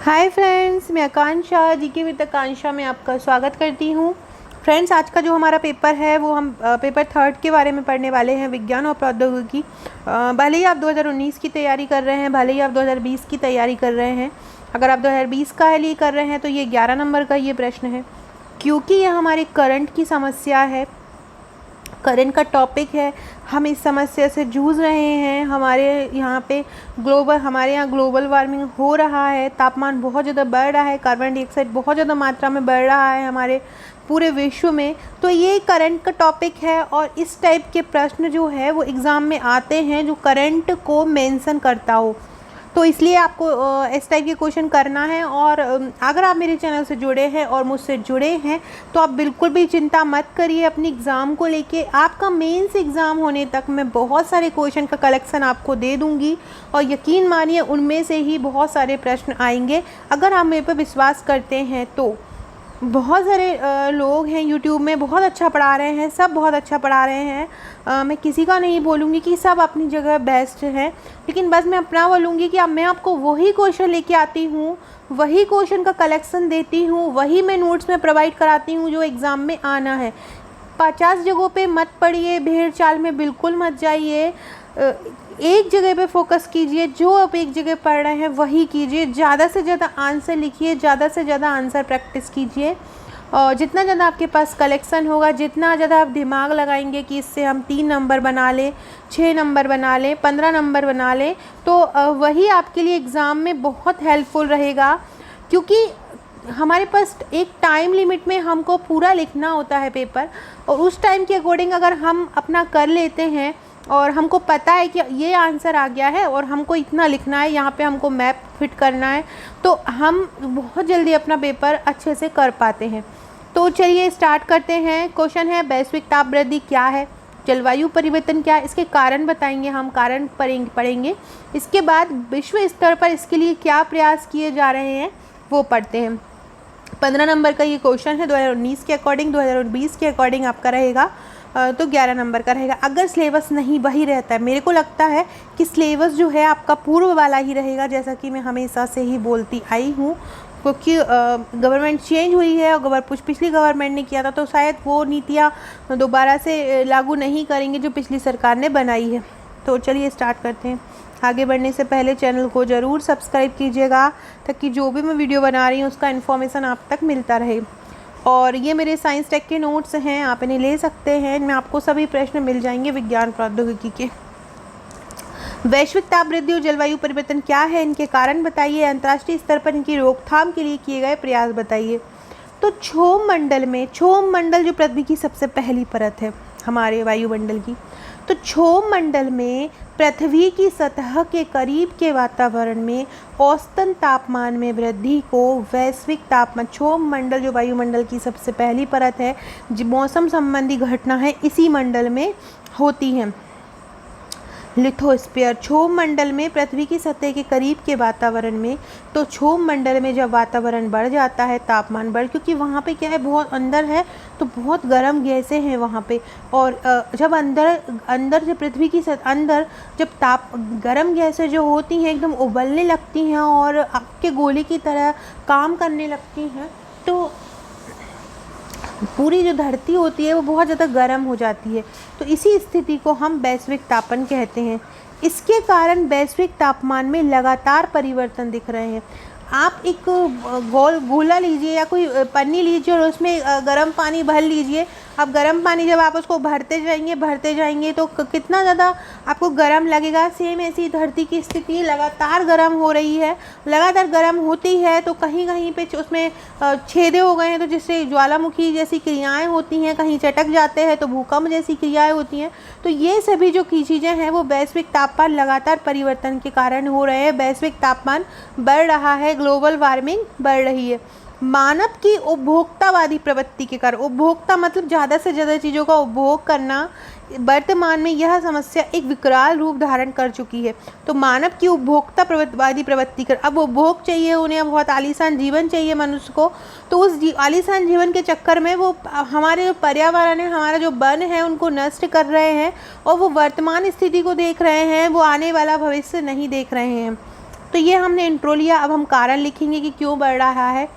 Hi friends, मैं आकांक्षा GK with आकांक्षा में आपका स्वागत करती हूँ। फ्रेंड्स, आज का जो हमारा पेपर है वो हम पेपर थर्ड के बारे में पढ़ने वाले हैं, विज्ञान और प्रौद्योगिकी। भले ही आप 2019 की तैयारी कर रहे हैं, भले ही आप 2020 की तैयारी कर रहे हैं। अगर आप 2020 का लिए कर रहे हैं तो ये 11 नंबर का ये प्रश्न है, क्योंकि यह हमारे करंट की समस्या है, करंट का टॉपिक है। हम इस समस्या से जूझ रहे हैं। हमारे यहाँ ग्लोबल वार्मिंग हो रहा है, तापमान बहुत ज़्यादा बढ़ रहा है, कार्बन डाइऑक्साइड बहुत ज़्यादा मात्रा में बढ़ रहा है हमारे पूरे विश्व में। तो ये करंट का टॉपिक है और इस टाइप के प्रश्न जो है वो एग्ज़ाम में आते हैं जो करंट को मेंशन करता हो। तो इसलिए आपको इस टाइप के क्वेश्चन करना है। और अगर आप मेरे चैनल से जुड़े हैं और मुझसे जुड़े हैं तो आप बिल्कुल भी चिंता मत करिए अपनी एग्ज़ाम को लेके। आपका मेंस एग्ज़ाम होने तक मैं बहुत सारे क्वेश्चन का कलेक्शन आपको दे दूंगी और यकीन मानिए उनमें से ही बहुत सारे प्रश्न आएंगे। अगर आप मेरे पर विश्वास करते हैं तो बहुत सारे लोग हैं यूट्यूब में, बहुत अच्छा पढ़ा रहे हैं, सब बहुत अच्छा पढ़ा रहे हैं। मैं किसी का नहीं बोलूँगी कि सब अपनी जगह बेस्ट हैं, लेकिन बस मैं अपना बोलूँगी कि अब मैं आपको वही क्वेश्चन लेके आती हूँ, वही क्वेश्चन का कलेक्शन देती हूँ, वही मैं नोट्स में प्रोवाइड कराती हूँ जो एग्ज़ाम में आना है। 50 जगहों पे मत पढ़िए, भेड़ चाल में बिल्कुल मत जाइए। एक जगह पे फोकस कीजिए, जो आप एक जगह पढ़ रहे हैं वही कीजिए। ज़्यादा से ज़्यादा आंसर लिखिए, ज़्यादा से ज़्यादा आंसर प्रैक्टिस कीजिए। और जितना ज़्यादा आपके पास कलेक्शन होगा, जितना ज़्यादा आप दिमाग लगाएंगे कि इससे हम 3 नंबर बना लें, 6 नंबर बना लें, 15 नंबर बना लें, तो वही आपके लिए एग्ज़ाम में बहुत हेल्पफुल रहेगा। क्योंकि हमारे पास एक टाइम लिमिट में हमको पूरा लिखना होता है पेपर, और उस टाइम के अकॉर्डिंग अगर हम अपना कर लेते हैं और हमको पता है कि ये आंसर आ गया है और हमको इतना लिखना है, यहाँ पे हमको मैप फिट करना है, तो हम बहुत जल्दी अपना पेपर अच्छे से कर पाते हैं। तो चलिए स्टार्ट करते हैं। क्वेश्चन है, वैश्विक ताप वृद्धि क्या है, जलवायु परिवर्तन क्या है, इसके कारण बताएंगे, हम कारण पढ़ेंगे। इसके बाद विश्व स्तर पर इसके लिए क्या प्रयास किए जा रहे हैं वो पढ़ते हैं। 15 नंबर का ये क्वेश्चन है, 2019 के अकॉर्डिंग, 2020 के अकॉर्डिंग आपका रहेगा तो 11 नंबर का रहेगा। अगर सिलेबस नहीं वही रहता है, मेरे को लगता है कि सिलेबस जो है आपका पूर्व वाला ही रहेगा, जैसा कि मैं हमेशा से ही बोलती आई हूँ, क्योंकि गवर्नमेंट चेंज हुई है और पिछली गवर्नमेंट ने किया था, तो शायद वो नीतियाँ दोबारा से लागू नहीं करेंगे जो पिछली सरकार ने बनाई है। तो चलिए स्टार्ट करते हैं। आगे बढ़ने से पहले चैनल को ज़रूर सब्सक्राइब कीजिएगा, ताकि जो भी मैं वीडियो बना रही हूँ उसका इन्फॉर्मेशन आप तक मिलता रहे। और ये मेरे साइंस टेक के नोट्स हैं, आप इन्हें ले सकते हैं, इनमें आपको सभी प्रश्न मिल जाएंगे विज्ञान प्रौद्योगिकी के। वैश्विक ताप वृद्धि और जलवायु परिवर्तन क्या है, इनके कारण बताइए, अंतर्राष्ट्रीय स्तर पर इनकी रोकथाम के लिए किए गए प्रयास बताइए। तो क्षोभ मंडल जो पृथ्वी की सबसे पहली परत है हमारे वायुमंडल की, तो क्षोभ मंडल में पृथ्वी की सतह के करीब के वातावरण में औसतन तापमान में वृद्धि को वैश्विक तापमान, क्षोभ मंडल जो वायुमंडल की सबसे पहली परत है, जो मौसम संबंधी घटना है इसी मंडल में होती है। लिथोस्फीयर, क्षोभ मंडल में पृथ्वी की सतह के करीब के वातावरण में, तो क्षोभ मंडल में जब वातावरण बढ़ जाता है, तापमान क्योंकि वहाँ पे क्या है, बहुत अंदर है तो बहुत गर्म गैसें हैं वहाँ पे, और जब अंदर से पृथ्वी की अंदर जब गर्म गैसें जो होती हैं एकदम उबलने लगती हैं और आग के गोले की तरह काम करने लगती हैं, तो पूरी जो धरती होती है वो बहुत ज़्यादा गर्म हो जाती है। तो इसी स्थिति को हम वैश्विक तापन कहते हैं। इसके कारण वैश्विक तापमान में लगातार परिवर्तन दिख रहे हैं। आप एक गोला लीजिए या कोई पन्नी लीजिए और उसमें गर्म पानी भर लीजिए। अब गर्म पानी जब आप उसको भरते जाएंगे तो कितना ज़्यादा आपको गर्म लगेगा। सेम ऐसी धरती की स्थिति लगातार गर्म हो रही है, लगातार गर्म होती है, तो कहीं कहीं पे उसमें छेदे हो गए हैं, तो जिससे ज्वालामुखी जैसी क्रियाएं होती हैं, कहीं चटक जाते हैं तो भूकंप जैसी क्रियाएं होती हैं। तो ये सभी जो की चीज़ें हैं वो वैश्विक तापमान लगातार परिवर्तन के कारण हो रहे हैं। वैश्विक तापमान बढ़ रहा है, ग्लोबल वार्मिंग बढ़ रही है। मानव की उपभोक्तावादी प्रवृत्ति के कारण, उपभोक्ता मतलब ज़्यादा से ज़्यादा चीज़ों का उपभोग करना, वर्तमान में यह समस्या एक विकराल रूप धारण कर चुकी है। तो मानव की उपभोक्तावादी प्रवृत्ति कर, अब उपभोग चाहिए उन्हें, बहुत आलीशान जीवन चाहिए मनुष्य को, तो उस आलीशान जीवन के चक्कर में वो हमारे पर्यावरण है, हमारा जो वन है, उनको नष्ट कर रहे हैं, और वो वर्तमान स्थिति को देख रहे हैं, वो आने वाला भविष्य नहीं देख रहे हैं। तो ये हमने इंट्रो लिया। अब हम कारण लिखेंगे कि क्यों बढ़ रहा है।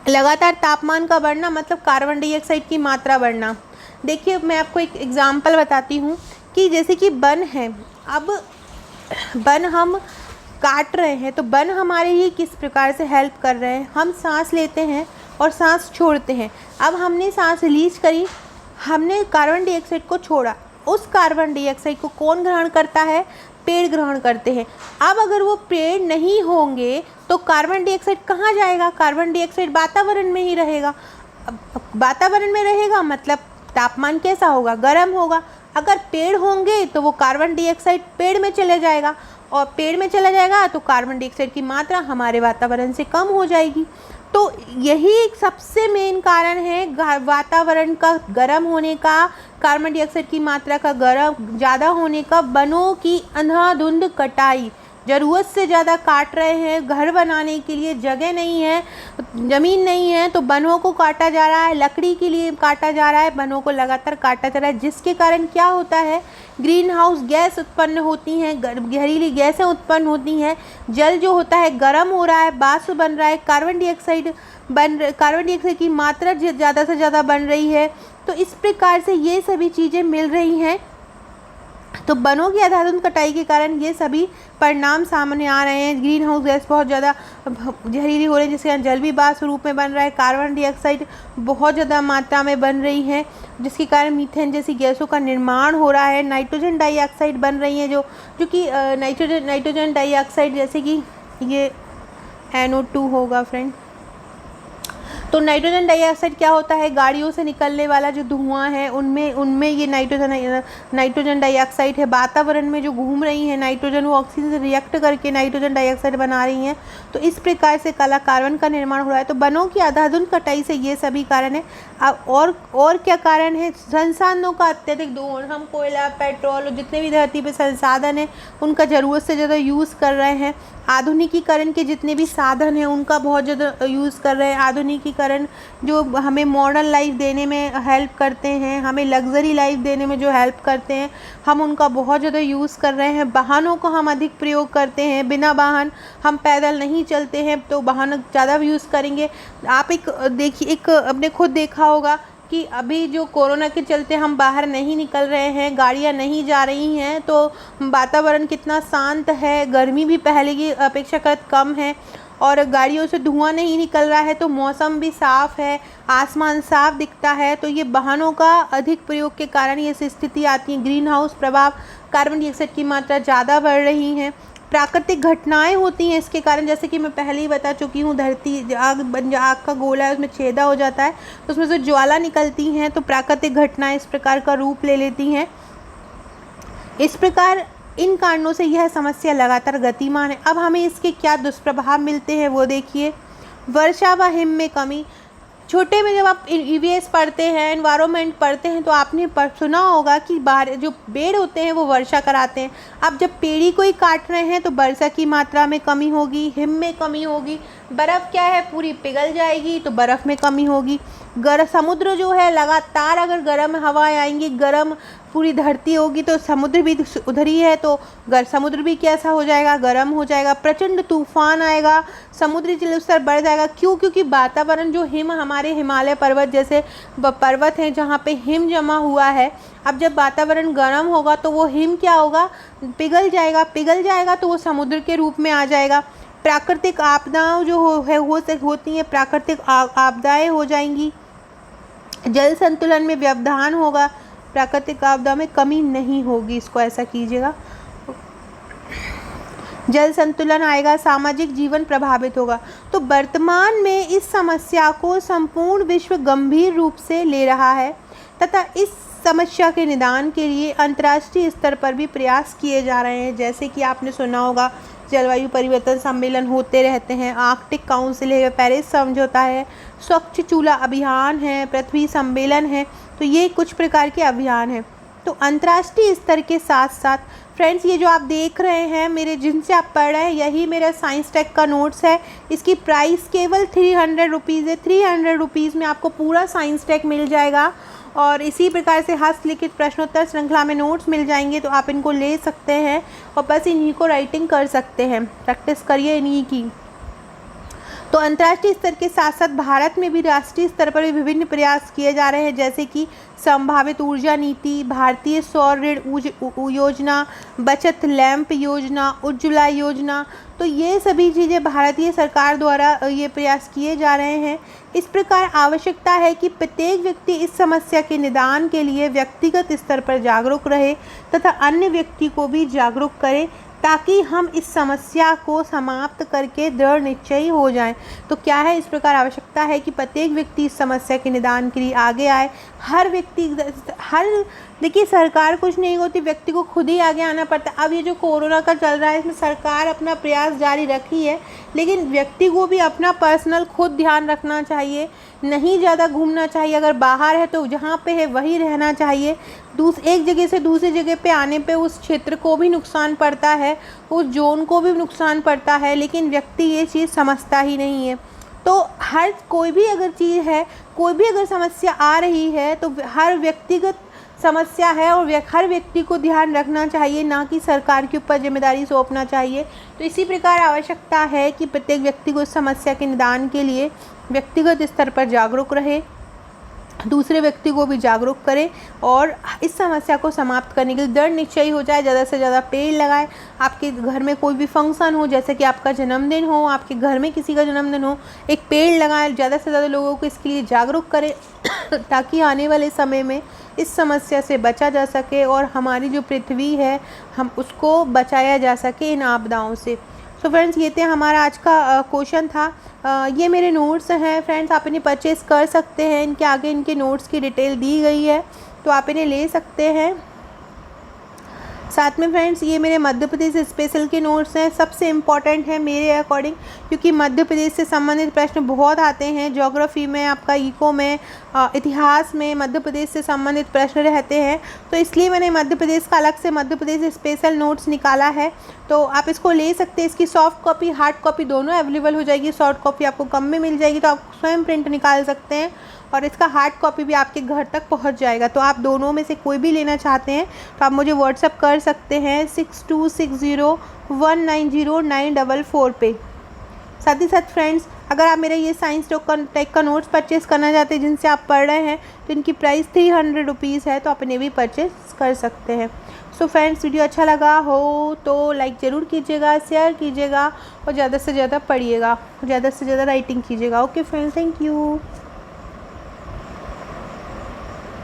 लगातार तापमान का बढ़ना मतलब कार्बन डाइऑक्साइड की मात्रा बढ़ना। देखिए मैं आपको एक एग्जांपल बताती हूँ कि जैसे कि वन है, अब वन हम काट रहे हैं तो वन हमारे लिए किस प्रकार से हेल्प कर रहे हैं। हम सांस लेते हैं और सांस छोड़ते हैं। अब हमने सांस रिलीज करी, हमने कार्बन डाइऑक्साइड को छोड़ा। उस कार्बन डाइऑक्साइड को कौन ग्रहण करता है? पेड़ ग्रहण करते हैं। अब अगर वो पेड़ नहीं होंगे तो कार्बन डाइऑक्साइड कहाँ जाएगा? कार्बन डाइऑक्साइड वातावरण में ही रहेगा। अब वातावरण में रहेगा मतलब तापमान कैसा होगा? गर्म होगा। अगर पेड़ होंगे तो वो कार्बन डाइऑक्साइड पेड़ में चले जाएगा, और पेड़ में चला जाएगा तो कार्बन डाइऑक्साइड की मात्रा हमारे वातावरण से कम हो जाएगी। तो यही एक सबसे मेन कारण है वातावरण का गर्म होने का, कार्बन डाइऑक्साइड की मात्रा का गर्म ज़्यादा होने का, वनों की अंधाधुंध कटाई। ज़रूरत से ज़्यादा काट रहे हैं, घर बनाने के लिए जगह नहीं है, ज़मीन नहीं है तो वनों को काटा जा रहा है, लकड़ी के लिए काटा जा रहा है, वनों को लगातार काटा जा रहा है, जिसके कारण क्या होता है? ग्रीन हाउस गैस उत्पन्न होती हैं, जहरीली गैसें उत्पन्न होती हैं, जल जो होता है गर्म हो रहा है, वाष्प बन रहा है, कार्बन डाइऑक्साइड की मात्रा ज़्यादा से ज़्यादा बन रही है। तो इस प्रकार से ये सभी चीज़ें मिल रही हैं। तो वनों की अंधाधुंध कटाई के कारण ये सभी परिणाम सामने आ रहे हैं। ग्रीन हाउस गैस बहुत ज़्यादा जहरीली हो रही है, जिसके कारण जल भी वाष्प रूप में बन रहा है, कार्बन डाइऑक्साइड बहुत ज़्यादा मात्रा में बन रही है, जिसके कारण मीथेन जैसी गैसों का निर्माण हो रहा है। नाइट्रोजन डाइऑक्साइड बन रही है, जो कि नाइट्रोजन डाइऑक्साइड जैसे कि ये NO2 होगा फ्रेंड। तो नाइट्रोजन डाइऑक्साइड क्या होता है? गाड़ियों से निकलने वाला जो धुआं है उनमें ये नाइट्रोजन डाइऑक्साइड है। वातावरण में जो घूम रही है नाइट्रोजन, वो ऑक्सीजन से रिएक्ट करके नाइट्रोजन डाइऑक्साइड बना रही हैं। तो इस प्रकार से काला कार्बन का निर्माण हो रहा है। तो वनों की अंधाधुंध कटाई से ये सभी कारण है। अब और क्या कारण है? संसाधनों का अत्यधिक दोहन। हम कोयला, पेट्रोल और जितने भी धरती पर संसाधन हैं उनका ज़रूरत से ज़्यादा यूज़ कर रहे हैं। आधुनिकीकरण के जितने भी साधन हैं उनका बहुत ज़्यादा यूज़ कर रहे हैं। आधुनिकीकरण जो हमें मॉडर्न लाइफ देने में हेल्प करते हैं, हमें लग्जरी लाइफ देने में जो हेल्प करते हैं, हम उनका बहुत ज़्यादा यूज़ कर रहे हैं। वाहनों को हम अधिक प्रयोग करते हैं। बिना वाहन हम पैदल नहीं चलते हैं, तो वाहन ज़्यादा यूज़ करेंगे। आप अपने खुद देखा होगा कि अभी जो कोरोना के चलते हम बाहर नहीं निकल रहे हैं, गाड़ियां नहीं जा रही हैं, तो वातावरण कितना शांत है, गर्मी भी पहले की अपेक्षाकृत कम है और गाड़ियों से धुआं नहीं निकल रहा है, तो मौसम भी साफ़ है, आसमान साफ दिखता है। तो ये वाहनों का अधिक प्रयोग के कारण ये स्थिति आती है। ग्रीन हाउस प्रभाव, कार्बन डाइऑक्साइड की मात्रा ज़्यादा बढ़ रही है। प्राकृतिक घटनाएं होती हैं इसके कारण, जैसे कि मैं पहले ही बता चुकी हूँ, धरती आग का गोला है, उसमें छेदा हो जाता है तो उसमें से ज्वाला निकलती हैं। तो प्राकृतिक घटनाएं इस प्रकार का रूप ले लेती हैं। इस प्रकार इन कारणों से यह समस्या लगातार गतिमान है। अब हमें इसके क्या दुष्प्रभाव मिलते हैं वो देखिए। वर्षा व हिम में कमी। छोटे में जब आप EVS पढ़ते हैं, एनवायरनमेंट पढ़ते हैं, तो आपने सुना होगा कि बाहर जो पेड़ होते हैं वो वर्षा कराते हैं। अब जब पेड़ ही कोई काट रहे हैं तो वर्षा की मात्रा में कमी होगी, हिम में कमी होगी, बर्फ़ क्या है पूरी पिघल जाएगी तो बर्फ़ में कमी होगी। समुद्र जो है लगातार अगर गर्म हवाएं आएंगी, गर्म पूरी धरती होगी तो समुद्र भी उधर ही है तो समुद्र भी कैसा हो जाएगा? गर्म हो जाएगा। प्रचंड तूफान आएगा, समुद्री जल स्तर बढ़ जाएगा। क्यों? क्योंकि वातावरण जो हिम, हमारे हिमालय पर्वत जैसे पर्वत हैं जहाँ पे हिम जमा हुआ है, अब जब वातावरण गर्म होगा तो वो हिम क्या होगा? पिघल जाएगा तो वो समुद्र के रूप में आ जाएगा। प्राकृतिक आपदाएं जो होती हैं, प्राकृतिक आपदाएं हो जाएंगी। जल संतुलन में व्यवधान होगा, प्राकृतिक आपदा में कमी नहीं होगी। इसको ऐसा कीजिएगा, जल संतुलन आएगा, सामाजिक जीवन प्रभावित होगा। तो वर्तमान में इस समस्या को संपूर्ण विश्व गंभीर रूप से ले रहा है तथा इस समस्या के निदान के लिए अंतर्राष्ट्रीय स्तर पर भी प्रयास किए जा रहे हैं। जैसे कि आपने सुना होगा जलवायु परिवर्तन सम्मेलन होते रहते हैं, आर्कटिक काउंसिल है, पेरिस समझौता है, स्वच्छ चूल्हा अभियान है, पृथ्वी सम्मेलन है। तो ये कुछ प्रकार के अभियान हैं। तो अंतर्राष्ट्रीय स्तर के साथ साथ फ्रेंड्स, ये जो आप देख रहे हैं मेरे जिनसे आप पढ़ रहे हैं, यही मेरा साइंस टेक का नोट्स है। इसकी प्राइस केवल 300 रुपीज़ है। 300 रुपीज़ में आपको पूरा साइंस टेक मिल जाएगा और इसी प्रकार से हस्तलिखित प्रश्नोत्तर श्रृंखला में नोट्स मिल जाएंगे, तो आप इनको ले सकते हैं और बस इन्हीं को राइटिंग कर सकते हैं। प्रैक्टिस करिए इन्हीं की। तो अंतर्राष्ट्रीय स्तर के साथ साथ भारत में भी राष्ट्रीय स्तर पर भी विभिन्न प्रयास किए जा रहे हैं, जैसे कि संभावित ऊर्जा नीति, भारतीय सौर ऋण योजना, बचत लैंप योजना, उज्ज्वला योजना। तो ये सभी चीज़ें भारतीय सरकार द्वारा ये प्रयास किए जा रहे हैं। इस प्रकार आवश्यकता है कि प्रत्येक व्यक्ति इस समस्या के निदान के लिए व्यक्तिगत स्तर पर जागरूक रहे तथा अन्य व्यक्ति को भी जागरूक करे, ताकि हम इस समस्या को समाप्त करके दृढ़ निश्चयी हो जाएं। तो क्या है, इस प्रकार आवश्यकता है कि प्रत्येक व्यक्ति इस समस्या के निदान के लिए आगे आए। हर व्यक्ति देखिए, सरकार कुछ नहीं होती, व्यक्ति को खुद ही आगे आना पड़ता है। अब ये जो कोरोना का चल रहा है, इसमें सरकार अपना प्रयास जारी रखी है, लेकिन व्यक्ति को भी अपना पर्सनल खुद ध्यान रखना चाहिए, नहीं ज़्यादा घूमना चाहिए। अगर बाहर है तो जहाँ पे है वहीं रहना चाहिए। एक जगह से दूसरी जगह पे आने पे उस क्षेत्र को भी नुकसान पड़ता है, उस जोन को भी नुकसान पड़ता है, लेकिन व्यक्ति ये चीज़ समझता ही नहीं है। तो हर कोई भी अगर चीज़ है, कोई भी अगर समस्या आ रही है, तो हर व्यक्तिगत समस्या है और हर व्यक्ति को ध्यान रखना चाहिए, ना कि सरकार के ऊपर जिम्मेदारी सौंपना चाहिए। तो इसी प्रकार आवश्यकता है कि प्रत्येक व्यक्ति को इस समस्या के निदान के लिए व्यक्तिगत स्तर पर जागरूक रहे, दूसरे व्यक्ति को भी जागरूक करें और इस समस्या को समाप्त करने के लिए दृढ़ निश्चयी हो जाए। ज़्यादा से ज़्यादा पेड़ लगाएं। आपके घर में कोई भी फंक्शन हो, जैसे कि आपका जन्मदिन हो, आपके घर में किसी का जन्मदिन हो, एक पेड़ लगाएं। ज़्यादा से ज़्यादा लोगों को इसके लिए जागरूक करें ताकि आने वाले समय में इस समस्या से बचा जा सके और हमारी जो पृथ्वी है हम उसको बचाया जा सके इन आपदाओं से। तो फ्रेंड्स, ये थे हमारा आज का क्वेश्चन था। ये मेरे नोट्स हैं फ्रेंड्स, आप इन्हें परचेज़ कर सकते हैं। इनके आगे इनके नोट्स की डिटेल दी गई है, तो आप इन्हें ले सकते हैं। साथ में फ्रेंड्स, ये मेरे मध्य प्रदेश स्पेशल के नोट्स हैं, सबसे इम्पॉर्टेंट है मेरे अकॉर्डिंग, क्योंकि मध्य प्रदेश से संबंधित प्रश्न बहुत आते हैं। ज्योग्राफी में, आपका इको में, इतिहास में मध्य प्रदेश से संबंधित प्रश्न रहते हैं, तो इसलिए मैंने मध्य प्रदेश का अलग से मध्य प्रदेश स्पेशल नोट्स निकाला है। तो आप इसको ले सकते हैं। इसकी सॉफ्ट कॉपी, हार्ड कॉपी दोनों अवेलेबल हो जाएगी। सॉफ्ट कॉपी आपको कम में मिल जाएगी, तो आप स्वयं प्रिंट निकाल सकते हैं, और इसका हार्ड कॉपी भी आपके घर तक पहुंच जाएगा। तो आप दोनों में से कोई भी लेना चाहते हैं तो आप मुझे व्हाट्सअप कर सकते हैं 6260190944 पे। साथ ही साथ फ्रेंड्स, अगर आप मेरा ये साइंस टेक का नोट्स परचेज़ करना चाहते हैं जिनसे आप पढ़ रहे हैं, तो इनकी प्राइस 300 रुपीज़ है, तो आप इन्हें भी परचेज़ कर सकते हैं। सो फ्रेंड्स, वीडियो अच्छा लगा हो तो लाइक ज़रूर कीजिएगा, शेयर कीजिएगा और ज़्यादा से ज़्यादा पढ़िएगा, ज़्यादा से ज़्यादा राइटिंग कीजिएगा। Okay friends, thank you.